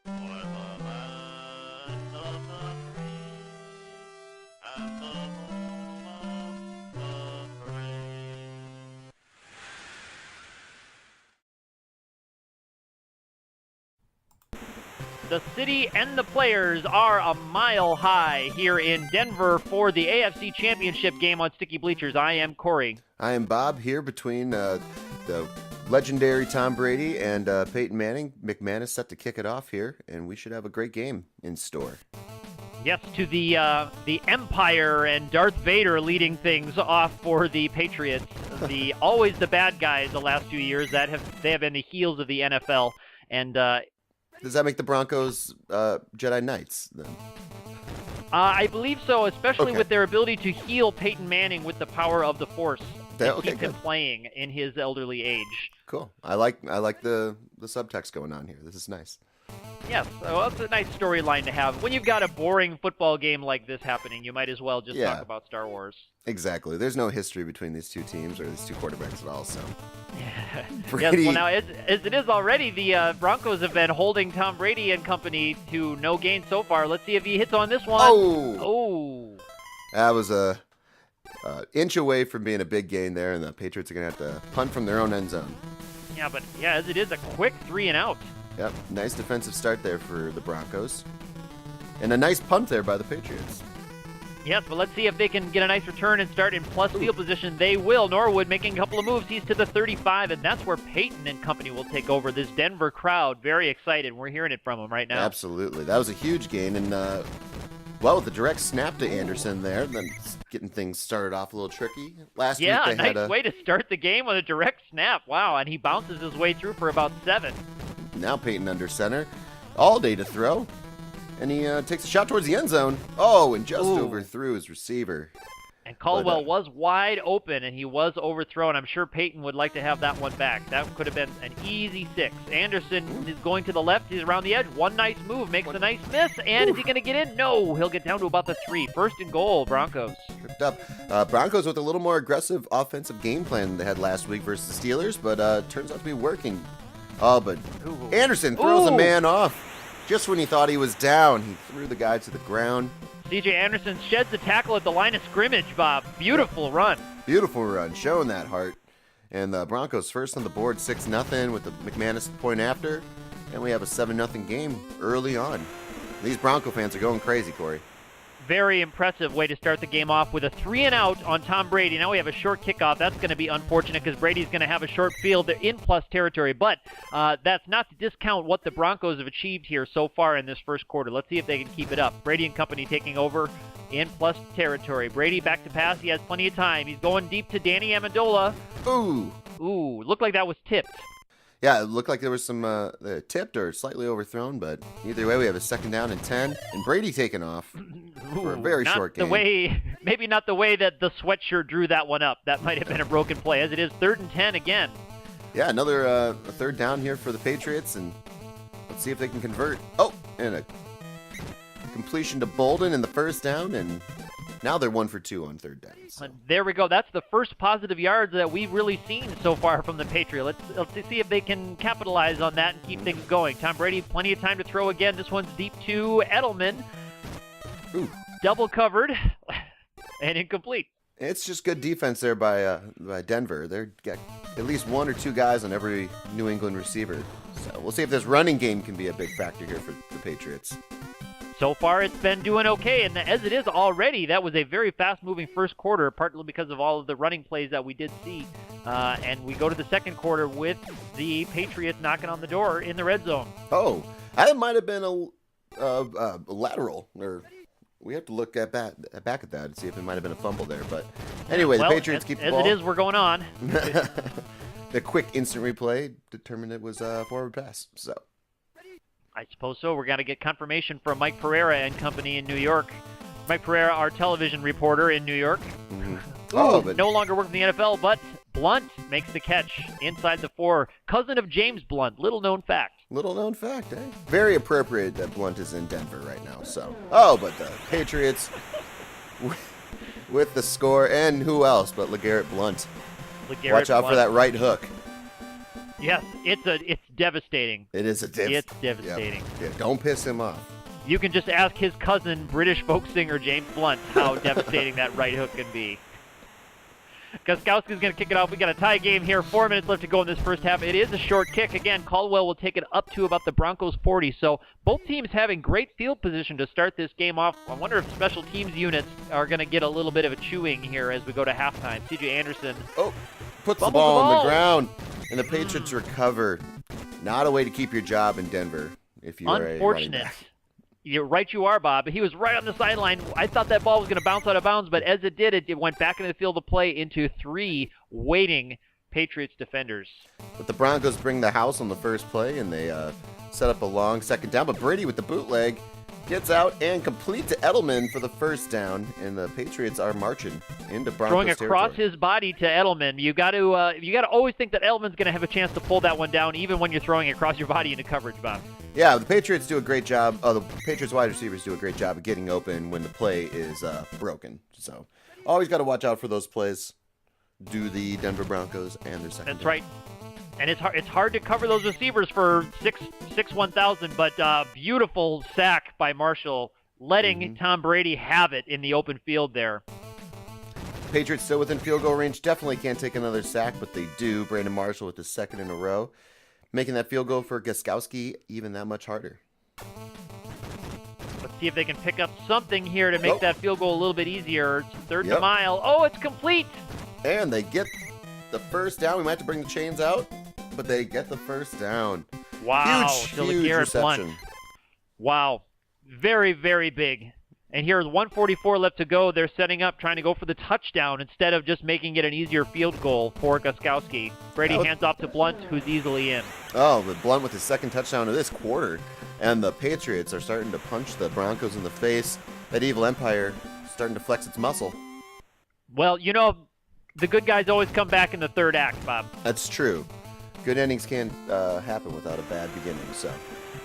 For the land of the free and the home of the brave. The city and the players are a mile high here in Denver for the AFC Championship game on Sticky Bleachers. I am Cory. I am Bob here between the legendary Tom Brady and Peyton Manning. McManus set to kick it off here, and we should have a great game in store. Yes, to the Empire and Darth Vader leading things off for the Patriots. Always the bad guys the last few years they have been the heels of the NFL. And does that make the Broncos Jedi Knights then? I believe so, especially Okay. with their ability to heal Peyton Manning with the power of the Force. Okay, keep him good. playing in his elderly age. Cool. I like the subtext going on here. This is nice. Yes, well, it's a nice storyline to have. When you've got a boring football game like this happening, you might as well just talk about Star Wars. Exactly. There's no history between these two teams or these two quarterbacks at all, so. Yes, well now, as it is already, the Broncos have been holding Tom Brady and company to no gain so far. Let's see if he hits on this one. Oh! That was a inch away from being a big gain there, and the Patriots are going to have to punt from their own end zone. Yeah, but as it is, a quick 3 and out. Yep, nice defensive start there for the Broncos. And a nice punt there by the Patriots. Yes, but let's see if they can get a nice return and start in plus field position. They will. Norwood making a couple of moves. He's to the 35, and that's where Peyton and company will take over. This Denver crowd, very excited. We're hearing it from them right now. Absolutely. That was a huge gain, and, with the direct snap to Anderson there, then getting things started off a little tricky. Last week they nice had a... way to start the game with a direct snap. Wow, and he bounces his way through for about 7. Now Peyton under center. All day to throw. And he takes a shot towards the end zone. Oh, and just overthrew his receiver. And Caldwell was wide open, and he was overthrown. I'm sure Peyton would like to have that one back. That could have been an easy 6. Anderson is going to the left. He's around the edge. One nice move. Makes a nice miss. And is he going to get in? No. He'll get down to about the 3. First and goal, Broncos. Tripped up. Broncos with a little more aggressive offensive game plan than they had last week versus the Steelers, but turns out to be working. Oh, but Anderson throws a man off. Just when he thought he was down, he threw the guy to the ground. C.J. Anderson sheds the tackle at the line of scrimmage, Bob. Beautiful run. Beautiful run, showing that heart. And the Broncos first on the board, 6-0 with the McManus point after. And we have a 7-0 game early on. These Bronco fans are going crazy, Cory. Very impressive way to start the game off with a 3 and out on Tom Brady. Now we have a short kickoff. That's going to be unfortunate because Brady's going to have a short field. They're in plus territory, but that's not to discount what the Broncos have achieved here so far in this first quarter. Let's see if they can keep it up. Brady and company taking over in plus territory. Brady back to pass. He has plenty of time. He's going deep to Danny Amendola. Ooh, looked like that was tipped. Yeah, it looked like there was some tipped or slightly overthrown, but either way, we have a 2nd down and 10, and Brady taking off for a very short game. Maybe not the way that the sweatshirt drew that one up. That might have been a broken play. As it is 3rd and 10 again. Yeah, another a 3rd down here for the Patriots, and let's see if they can convert. Oh, and a completion to Bolden in the 1st down, and now they're 1 for 2 on 3rd down. So. There we go. That's the first positive yards that we've really seen so far from the Patriots. Let's see if they can capitalize on that and keep things going. Tom Brady, plenty of time to throw again. This one's deep to Edelman. Double covered and incomplete. It's just good defense there by Denver. They've got at least 1 or 2 guys on every New England receiver. So we'll see if this running game can be a big factor here for the Patriots. So far, it's been doing okay, and as it is already, that was a very fast-moving first quarter, partly because of all of the running plays that we did see. And we go to the second quarter with the Patriots knocking on the door in the red zone. Oh, that might have been a lateral, or we have to look back at that and see if it might have been a fumble there. But anyway, the Patriots keep the ball. As it is, we're going on. The quick instant replay determined it was a forward pass. So. I suppose so. We're going to get confirmation from Mike Pereira and company in New York. Mike Pereira, our television reporter in New York. But no longer working in the NFL, but Blunt makes the catch inside the 4. Cousin of James Blunt. Little known fact. Little known fact, eh? Very appropriate that Blunt is in Denver right now. So, but the Patriots with the score, and who else but LeGarrette Blunt. Watch out for that right hook. Yes, it's devastating. It is a It's devastating. Yeah, don't piss him off. You can just ask his cousin, British folk singer James Blunt, how devastating that right hook can be. Gostkowski's going to kick it off. We got a tie game here. 4 minutes left to go in this first half. It is a short kick. Again, Caldwell will take it up to about the Broncos 40. So both teams having great field position to start this game off. I wonder if special teams units are going to get a little bit of a chewing here as we go to halftime. CJ Anderson. Oh, puts the ball on the ground, and the Patriots recover. Not a way to keep your job in Denver if you are a running back. You're right, you are, Bob. He was right on the sideline. I thought that ball was going to bounce out of bounds, but as it did, it went back into the field of play into 3 waiting Patriots defenders. But the Broncos bring the house on the first play, and they set up a long second down. But Brady with the bootleg gets out and complete to Edelman for the first down, and the Patriots are marching into Broncos throwing across territory. his body to Edelman. You got to always think that Edelman's going to have a chance to pull that one down, even when you're throwing across your body into coverage, Bob. Yeah, the Patriots do a great job. The Patriots wide receivers do a great job of getting open when the play is broken. So always got to watch out for those plays. Do the Denver Broncos and their secondary. That's right. And it's hard to cover those receivers for 1,000, but beautiful sack by Marshall, letting Tom Brady have it in the open field there. Patriots still within field goal range. Definitely can't take another sack, but they do. Brandon Marshall with the second in a row, making that field goal for Gostkowski even that much harder. Let's see if they can pick up something here to make that field goal a little bit easier. It's third and a mile. Oh, it's complete. And they get the first down. We might have to bring the chains out, but they get the first down. Wow. Huge reception. Blunt. Wow. Very, very big. And here's 1:44 left to go. They're setting up, trying to go for the touchdown instead of just making it an easier field goal for Gostkowski. Brady hands off to Blunt, who's easily in. Oh, but Blunt with his second touchdown of this quarter. And the Patriots are starting to punch the Broncos in the face. That evil empire starting to flex its muscle. Well, you know, the good guys always come back in the third act, Bob. That's true. Good endings can't happen without a bad beginning, so...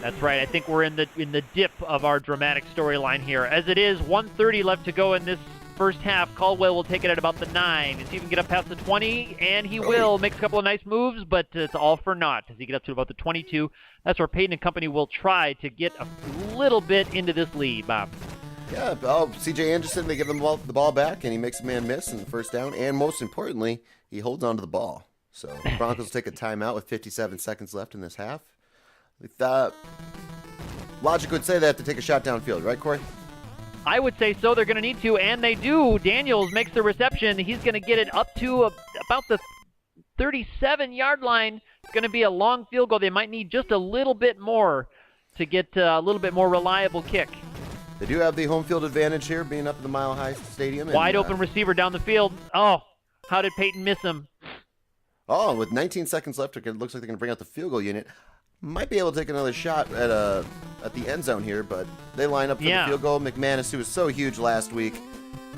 That's right. I think we're in the dip of our dramatic storyline here. As it is, 1:30 left to go in this first half. Caldwell will take it at about the 9. Does he even get up past the 20? And he will. Makes a couple of nice moves, but it's all for naught as he gets up to about the 22. That's where Peyton and company will try to get a little bit into this lead, Bob. Yeah, C.J. Anderson, they give him the ball back, and he makes a man miss in the first down. And most importantly, he holds on to the ball. So the Broncos will take a timeout with 57 seconds left in this half. Logic would say they have to take a shot downfield, right, Cory? I would say so. They're going to need to, and they do. Daniels makes the reception. He's going to get it up to about the 37-yard line. It's going to be a long field goal. They might need just a little bit more to get a little bit more reliable kick. They do have the home field advantage here, being up at the Mile High Stadium. Wide open receiver down the field. Oh, how did Peyton miss him? Oh, with 19 seconds left, it looks like they're going to bring out the field goal unit. Might be able to take another shot at the end zone here, but they line up for the field goal. McManus, who was so huge last week,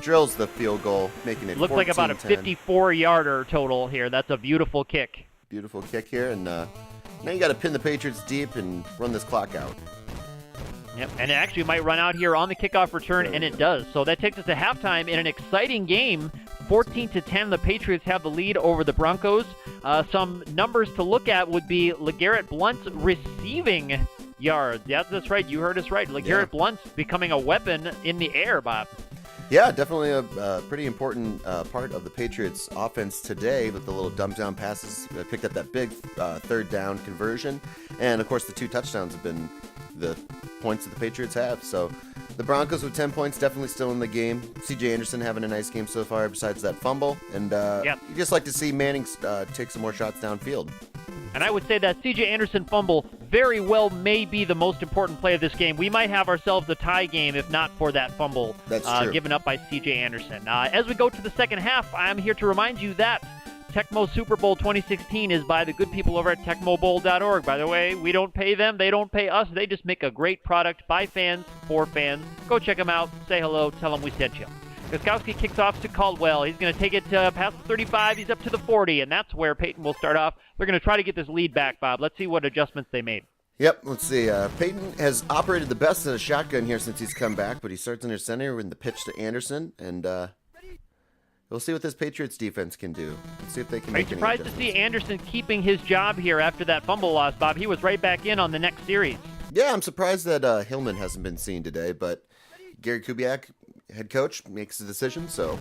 drills the field goal, making it 14-10. Looks like about a 54-yarder total here. That's a beautiful kick. Beautiful kick here, and now you got to pin the Patriots deep and run this clock out. Yep, and it actually might run out here on the kickoff return, and it does. So that takes us to halftime in an exciting game. 14-10, the Patriots have the lead over the Broncos. Some numbers to look at would be LeGarrette Blount's receiving yards. Yeah, that's right. You heard us right. LeGarrette Blount's becoming a weapon in the air, Bob. Yeah, definitely a pretty important part of the Patriots' offense today with the little dump down passes. They picked up that big third down conversion. And, of course, the 2 touchdowns have been the points that the Patriots have. So the Broncos with 10 points definitely still in the game. C.J. Anderson having a nice game so far besides that fumble. And you just like to see Manning take some more shots downfield. And I would say that C.J. Anderson fumble very well may be the most important play of this game. We might have ourselves a tie game if not for that fumble given up by C.J. Anderson. As we go to the second half, I'm here to remind you that Tecmo Super Bowl 2016 is by the good people over at TecmoBowl.org. By the way, we don't pay them. They don't pay us. They just make a great product by fans, for fans. Go check them out. Say hello. Tell them we sent you. Gostkowski kicks off to Caldwell. He's going to take it past the 35. He's up to the 40, and that's where Peyton will start off. They're going to try to get this lead back, Bob. Let's see what adjustments they made. Yep, let's see. Peyton has operated the best in a shotgun here since he's come back, but he starts under center with the pitch to Anderson, and We'll see what this Patriots defense can do. Let's see if they can Are you make any surprised to see adjustments. Anderson keeping his job here after that fumble loss, Bob? He was right back in on the next series. Yeah, I'm surprised that Hillman hasn't been seen today, but Gary Kubiak, head coach, makes the decision, so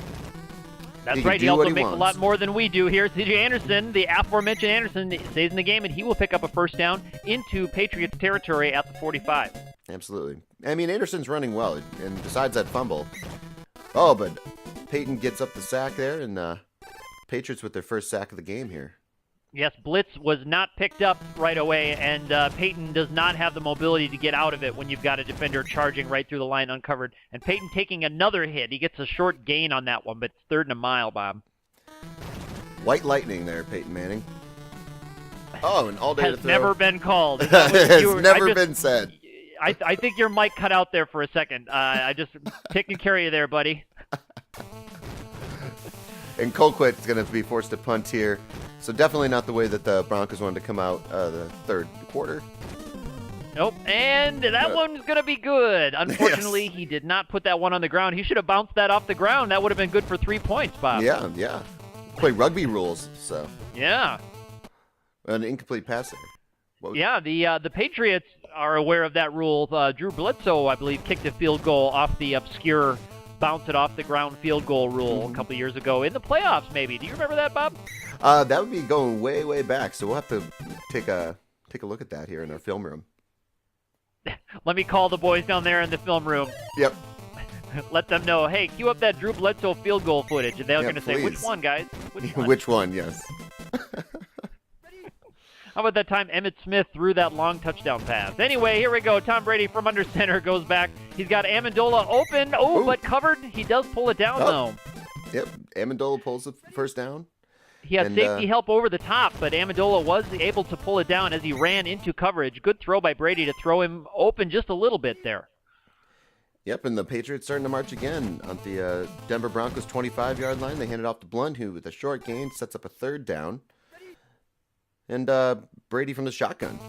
That's he can right. do He also what he makes wants. a lot more than we do here. C.J. Anderson, the aforementioned Anderson, stays in the game, and he will pick up a first down into Patriots territory at the 45. Absolutely. I mean, Anderson's running well, and besides that fumble. Oh, but Peyton gets up the sack there, and Patriots with their first sack of the game here. Yes, blitz was not picked up right away, and Peyton does not have the mobility to get out of it when you've got a defender charging right through the line uncovered. And Peyton taking another hit. He gets a short gain on that one, but it's 3rd and a mile, Bob. White lightning there, Peyton Manning. Oh, and all day to Has throw. never been called. Is that what Has you were- never I just- been said. I think your mic cut out there for a second. I just taking care of you there, buddy. And Colquitt is going to be forced to punt here. So definitely not the way that the Broncos wanted to come out the third quarter. Nope, and that one's going to be good. Unfortunately, Yes. he did not put that one on the ground. He should have bounced that off the ground. That would have been good for 3 points, Bob. Yeah. Play rugby rules, so. Yeah. An incomplete pass there. What was- Yeah, the Patriots are aware of that rule. Drew Bledsoe, I believe, kicked a field goal off the obscure bounce it off the ground field goal rule a couple years ago in the playoffs, maybe. Do you remember that, Bob? That would be going way, way back. So we'll have to take a look at that here in our film room. Let me call the boys down there in the film room. Yep. Let them know, hey, cue up that Drew Bledsoe field goal footage. And they're Yeah, going to say, which please. one, guys? Which one? Which one? Yes. How about that time Emmitt Smith threw that long touchdown pass? Anyway, here we go. Tom Brady from under center goes back. He's got Amendola open. Oh, Ooh. but covered. He does pull it down, though. Yep. Amendola pulls the first down. He had And, safety help over the top, but Amendola was able to pull it down as he ran into coverage. Good throw by Brady to throw him open just a little bit there. Yep, and the Patriots starting to march again on the Denver Broncos 25-yard line. They hand it off to Blunt, who with a short gain sets up a 3rd down. And Brady from the shotgun.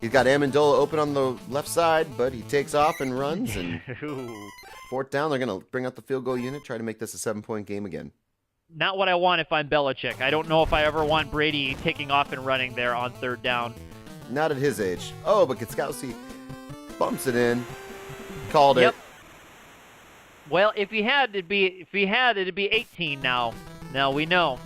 He's got Amendola open on the left side, but he takes off and runs. And Ooh. 4th down, they're going to bring out the field goal unit, try to make this a 7-point game again. Not what I want if I'm Belichick. I don't know if I ever want Brady taking off and running there on 3rd down. Not at his age. Oh, but Gutskowski bumps it in. Called Yep. it. Well, if he had, it'd be 18 now. Now we know.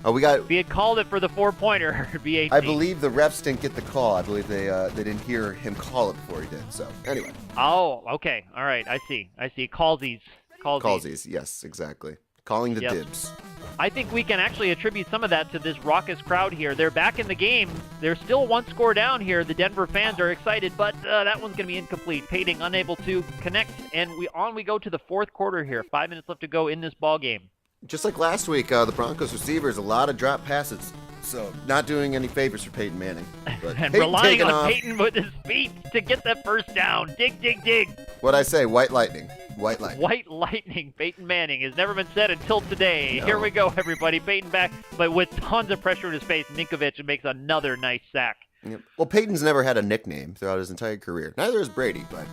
Oh, we got. If he had called it for the 4-pointer, it'd be 18. I believe the refs didn't get the call. I believe they didn't hear him call it before he did. So anyway. Oh, okay. All right. I see. Callsies. Callsies. Yes, exactly. Calling the Yep. dibs. I think we can actually attribute some of that to this raucous crowd here. They're back in the game. They're still 1 score down here. The Denver fans are excited, but that one's going to be incomplete. Payton unable to connect, and we go to the 4th quarter here. 5 minutes left to go in this ball game. Just like last week, the Broncos receivers, a lot of drop passes. So not doing any favors for Peyton Manning. But And Peyton relying taking on off. Peyton with his feet to get that first down. Dig, dig, dig. What'd I say? White lightning. White lightning. White lightning, Peyton Manning, has never been said until today. No. Here we go, everybody. Peyton back, but with tons of pressure in his face. Ninkovich makes another nice sack. Yep. Well, Peyton's never had a nickname throughout his entire career. Neither has Brady, but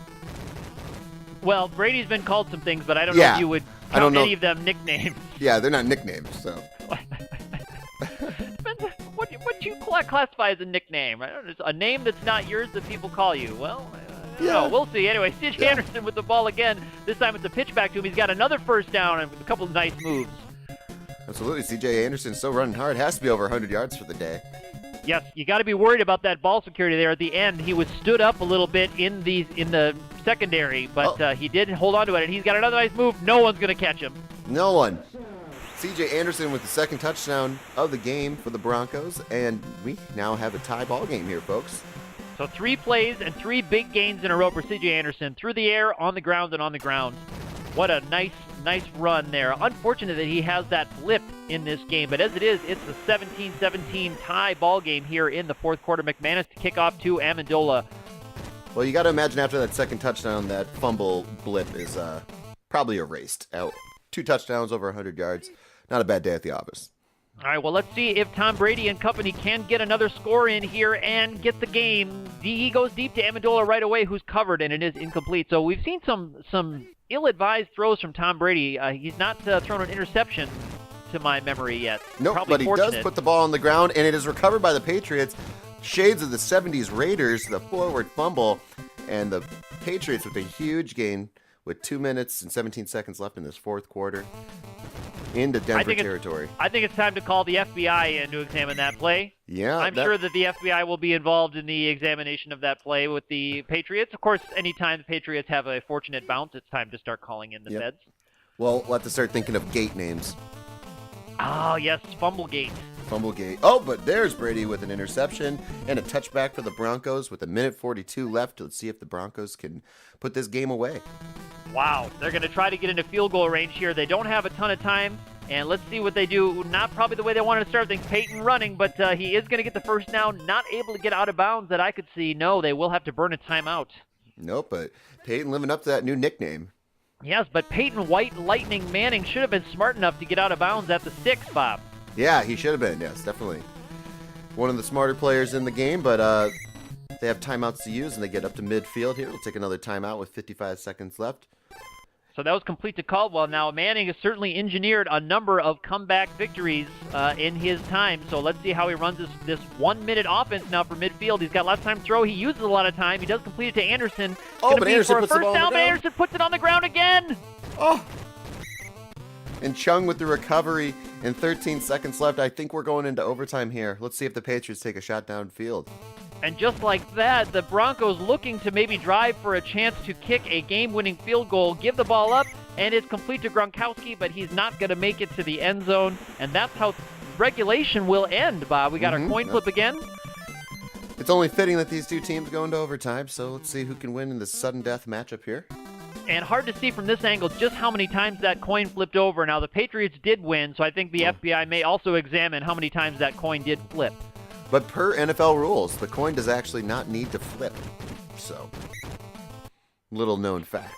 Well, Brady's been called some things, but I don't know Yeah. if you would I don't count know. any of them nicknames. yeah, they're not nicknames. So What you classify as a nickname? I don't know, a name that's not yours that people call you. Well, I don't know. We'll see. Anyway, C.J. Yeah. Anderson with the ball again. This time it's a pitch back to him. He's got another first down and a couple of nice moves. absolutely, C.J. Anderson still running hard. Has to be over 100 yards for the day. Yes, you got to be worried about that ball security there at the end. He was stood up a little bit in the secondary, but he did hold on to it, and he's got another nice move. No one's going to catch him. No one. C.J. Anderson with the 2nd touchdown of the game for the Broncos, and we now have a tie ball game here, folks. So 3 plays and 3 big gains in a row for C.J. Anderson. Through the air, on the ground, and on the ground. What a nice run there. Unfortunate that he has that blip in this game, but as it is, it's a 17-17 tie ball game here in the 4th quarter. McManus to kick off to Amendola. Well, you got to imagine after that 2nd touchdown, that fumble blip is probably erased. 2 touchdowns over 100 yards. Not a bad day at the office. All right, well, let's see if Tom Brady and company can get another score in here and get the game. He goes deep to Amendola right away, who's covered, and it is incomplete. So we've seen some ill-advised throws from Tom Brady. He's not thrown an interception to my memory yet. Nope, Probably but he fortunate. does put the ball on the ground, and it is recovered by the Patriots. Shades of the 70s Raiders, the forward fumble, and the Patriots with a huge gain with 2 minutes and 17 seconds left in this fourth quarter into Denver territory. I think it's time to call the FBI in to examine that play. Yeah. I'm sure that the FBI will be involved in the examination of that play with the Patriots. Of course, anytime the Patriots have a fortunate bounce, it's time to start calling in the feds. Well, we'll have to start thinking of gate names. Oh, yes, Fumblegate. Fumblegate. Oh, but there's Brady with an interception and a touchback for the Broncos with 1:42 left. Let's see if the Broncos can put this game away. Wow, they're going to try to get into field goal range here. They don't have a ton of time, and let's see what they do. Not probably the way they wanted to start things. Peyton running, but he is going to get the first down. Not able to get out of bounds that I could see. No, they will have to burn a timeout. Nope, but Peyton living up to that new nickname. Yes, but Peyton White Lightning Manning should have been smart enough to get out of bounds at the 6, Bob. Yeah, he should have been. Yes, definitely. One of the smarter players in the game, but they have timeouts to use, and they get up to midfield here. We'll take another timeout with 55 seconds left. So that was complete to Caldwell. Now, Manning has certainly engineered a number of comeback victories in his time. So let's see how he runs this 1 minute offense now for midfield. He's got lots of time to throw. He uses a lot of time. He does complete it to Anderson. Oh, but Anderson puts the ball on the down, ground. Anderson puts it on the ground again. Oh! And Chung with the recovery and 13 seconds left. I think we're going into overtime here. Let's see if the Patriots take a shot downfield. And just like that, the Broncos looking to maybe drive for a chance to kick a game-winning field goal, give the ball up, and it's complete to Gronkowski, but he's not going to make it to the end zone. And that's how regulation will end, Bob. We got our coin flip again. It's only fitting that these two teams go into overtime, so let's see who can win in this sudden death matchup here. And hard to see from this angle just how many times that coin flipped over. Now, the Patriots did win, so I think the FBI may also examine how many times that coin did flip. But per NFL rules, the coin does actually not need to flip. So, little known fact.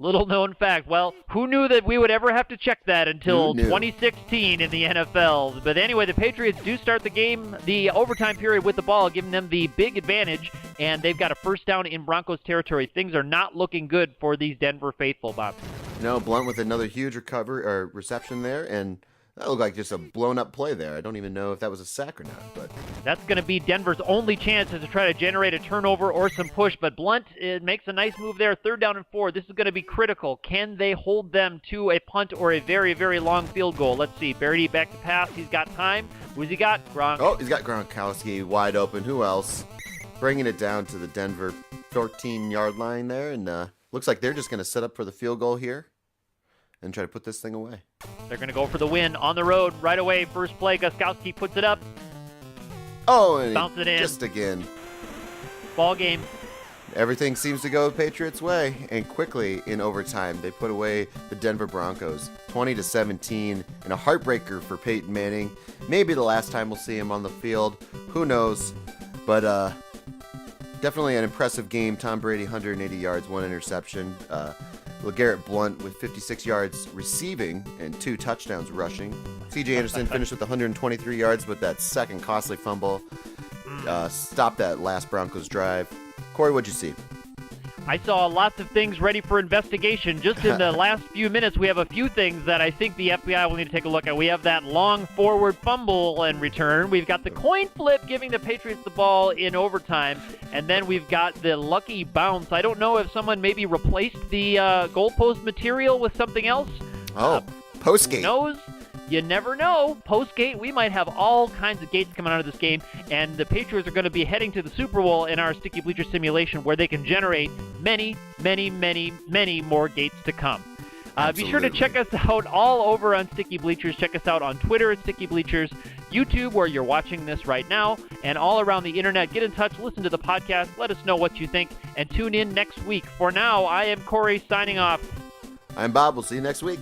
Little known fact. Well, who knew that we would ever have to check that until 2016 in the NFL? But anyway, the Patriots do start the game, the overtime period with the ball, giving them the big advantage, and they've got a first down in Broncos territory. Things are not looking good for these Denver faithful, Bob. No, Blunt with another huge reception there, and that looked like just a blown-up play there. I don't even know if that was a sack or not, but that's going to be Denver's only chance to try to generate a turnover or some push. But Blunt makes a nice move there. 3rd down and 4. This is going to be critical. Can they hold them to a punt or a very, very long field goal? Let's see. Brady back to pass. He's got time. Who's he got? Gronk. Oh, he's got Gronkowski wide open. Who else? Bringing it down to the Denver 14-yard line there, and looks like they're just going to set up for the field goal here and try to put this thing away. They're going to go for the win on the road right away. First play, Gostkowski puts it up. Oh, and bounce it in. Just again. Ball game. Everything seems to go the Patriots' way, and quickly in overtime, they put away the Denver Broncos, 20-17, and a heartbreaker for Peyton Manning. Maybe the last time we'll see him on the field. Who knows? But definitely an impressive game. Tom Brady, 180 yards, 1 interception. LeGarrette Blount with 56 yards receiving and 2 touchdowns rushing. C.J. Anderson finished with 123 yards, but that second costly fumble stopped that last Broncos drive. Cory, what'd you see? I saw lots of things ready for investigation. Just in the last few minutes, we have a few things that I think the FBI will need to take a look at. We have that long forward fumble and return. We've got the coin flip giving the Patriots the ball in overtime. And then we've got the lucky bounce. I don't know if someone maybe replaced the goalpost material with something else. Oh, postgate. Who knows? You never know. Postgate, we might have all kinds of gates coming out of this game, and the Patriots are going to be heading to the Super Bowl in our Sticky Bleachers simulation, where they can generate many, many, many, many more gates to come. Be sure to check us out all over on Sticky Bleachers. Check us out on Twitter at Sticky Bleachers, YouTube, where you're watching this right now, and all around the internet. Get in touch, listen to the podcast, let us know what you think, and tune in next week. For now, I am Cory signing off. I'm Bob. We'll see you next week.